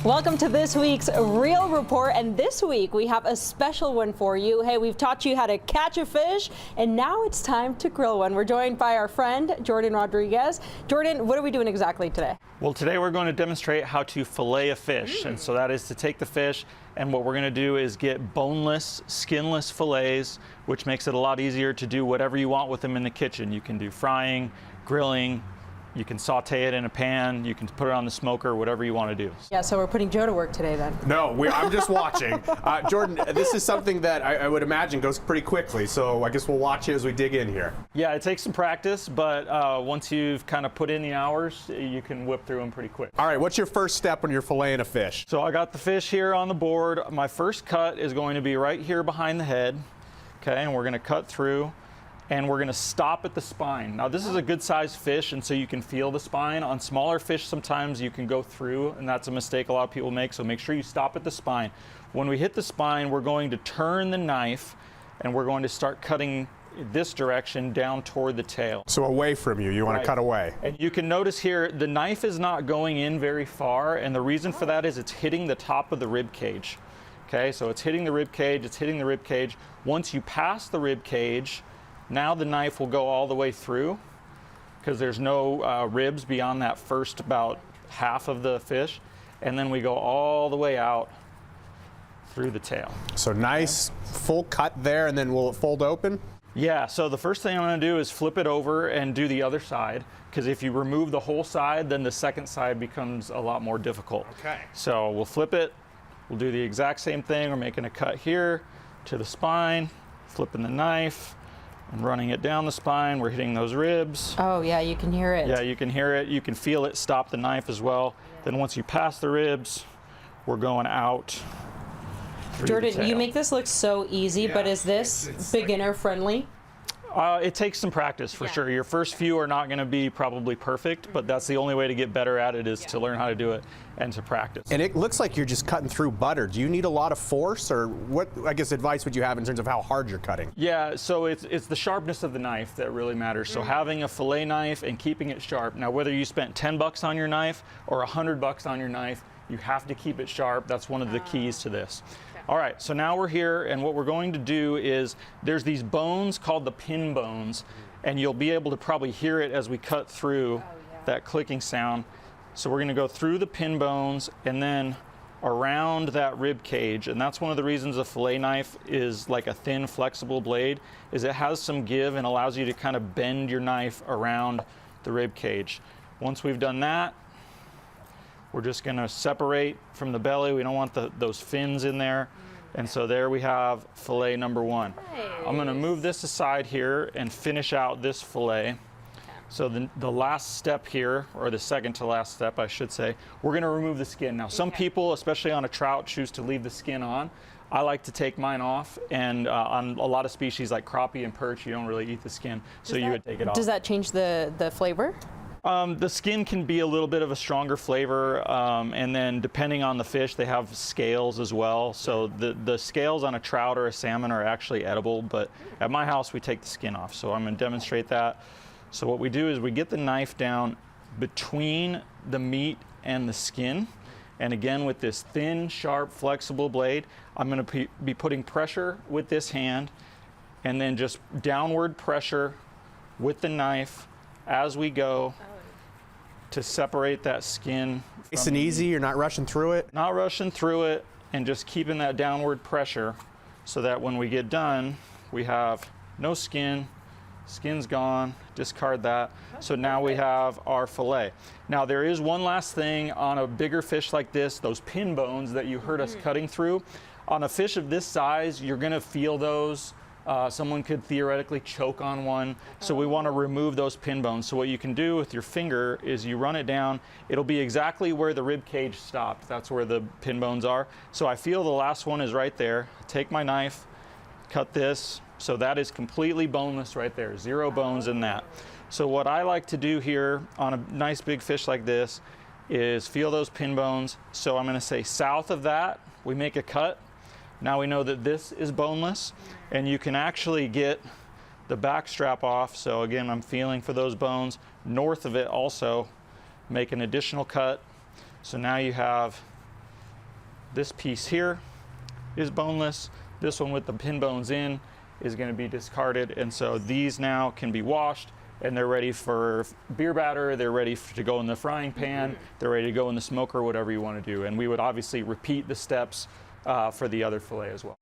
Welcome to this week's Reel Report, and this week we have a special one for you. Hey, we've taught you how to catch a fish, and now it's time to grill one. We're joined by our friend, Jordan Rodriguez. Jordan, what are we doing exactly today? Well, today we're going to demonstrate how to fillet a fish, and so that is to take the fish, and what we're going to do is get boneless, skinless fillets, which makes it a lot easier to do whatever you want with them in the kitchen. You can do frying, grilling, you can saute it in a pan, you can put it on the smoker, whatever you want to do. Yeah, so we're putting Joe to work today then. No, I'm just watching. Jordan, this is something that I would imagine goes pretty quickly, so I guess we'll watch it as we dig in here. Yeah, it takes some practice, but once you've kind of put in the hours, you can whip through them pretty quick. All right, what's your first step when you're filleting a fish? So I got the fish here on the board. My first cut is going to be right here behind the head, okay, and we're going to cut through. And we're going to stop at the spine. Now this is a good sized fish, and so you can feel the spine. On smaller fish sometimes you can go through, and that's a mistake a lot of people make, so make sure you stop at the spine. When we hit the spine, we're going to turn the knife and we're going to start cutting this direction down toward the tail. So away from you, you want to cut away. And you can notice here the knife is not going in very far, and the reason for that is it's hitting the top of the rib cage. Okay, so it's hitting the rib cage, it's hitting the rib cage. Once you pass the rib cage, now the knife will go all the way through because there's no ribs beyond that first about half of the fish, and then we go all the way out through the tail. So nice full cut there, and then will it fold open? Yeah, so the first thing I'm going to do is flip it over and do the other side, because if you remove the whole side, then the second side becomes a lot more difficult. Okay. So we'll flip it, we'll do the exact same thing. We're making a cut here to the spine, flipping the knife, and running it down the spine. We're hitting those ribs. Oh yeah, you can hear it. Yeah, you can hear it. You can feel it stop the knife as well. Then once you pass the ribs, we're going out. Jordan, you make this look so easy, but is this beginner friendly? It takes some practice for sure. Your first few are not going to be probably perfect, but that's the only way to get better at it is to learn how to do it and to practice. And it looks like you're just cutting through butter. Do you need a lot of force, or what, I guess, advice would you have in terms of how hard you're cutting? Yeah, so it's the sharpness of the knife that really matters. So having a fillet knife and keeping it sharp. Now, whether you spent 10 bucks on your knife or 100 bucks on your knife, you have to keep it sharp. That's one of the keys to this. All right, so now we're here, and what we're going to do is there's these bones called the pin bones, and you'll be able to probably hear it as we cut through that clicking sound. So we're going to go through the pin bones and then around that rib cage, and that's one of the reasons a fillet knife is like a thin, flexible blade, is it has some give and allows you to kind of bend your knife around the rib cage. Once we've done that, we're just going to separate from the belly. We don't want those fins in there. And so there we have fillet number one. Nice. I'm going to move this aside here and finish out this fillet. So the last step here, or the second to last step, I should say, we're going to remove the skin. Now, some people, especially on a trout, choose to leave the skin on. I like to take mine off, and on a lot of species like crappie and perch, you don't really eat the skin, so you would take it off. Does that change the flavor? The skin can be a little bit of a stronger flavor, and then depending on the fish, they have scales as well. So the scales on a trout or a salmon are actually edible, but at my house we take the skin off. So I'm going to demonstrate that. So what we do is we get the knife down between the meat and the skin. And again, with this thin, sharp, flexible blade, I'm going to be putting pressure with this hand, and then just downward pressure with the knife as we go to separate that skin. Nice and easy, you're not rushing through it? Not rushing through it, and just keeping that downward pressure so that when we get done, we have no skin, skin's gone, discard that. So now we have our fillet. Now there is one last thing on a bigger fish like this, those pin bones that you heard us cutting through. On a fish of this size, you're gonna feel those. Someone could theoretically choke on one, so we want to remove those pin bones. So what you can do with your finger is you run it down. It'll be exactly where the rib cage stopped. That's where the pin bones are. So I feel the last one is right there. Take my knife, cut this. So that is completely boneless right there. Zero bones in that. So what I like to do here on a nice big fish like this is feel those pin bones. So I'm going to say south of that, we make a cut. Now we know that this is boneless, and you can actually get the back strap off. So again, I'm feeling for those bones. North of it also, make an additional cut. So now you have This piece here is boneless. This one with the pin bones in is going to be discarded, and so these now can be washed and they're ready for beer batter, they're ready to go in the frying pan, they're ready to go in the smoker, whatever you want to do. And we would obviously repeat the steps for the other fillet as well.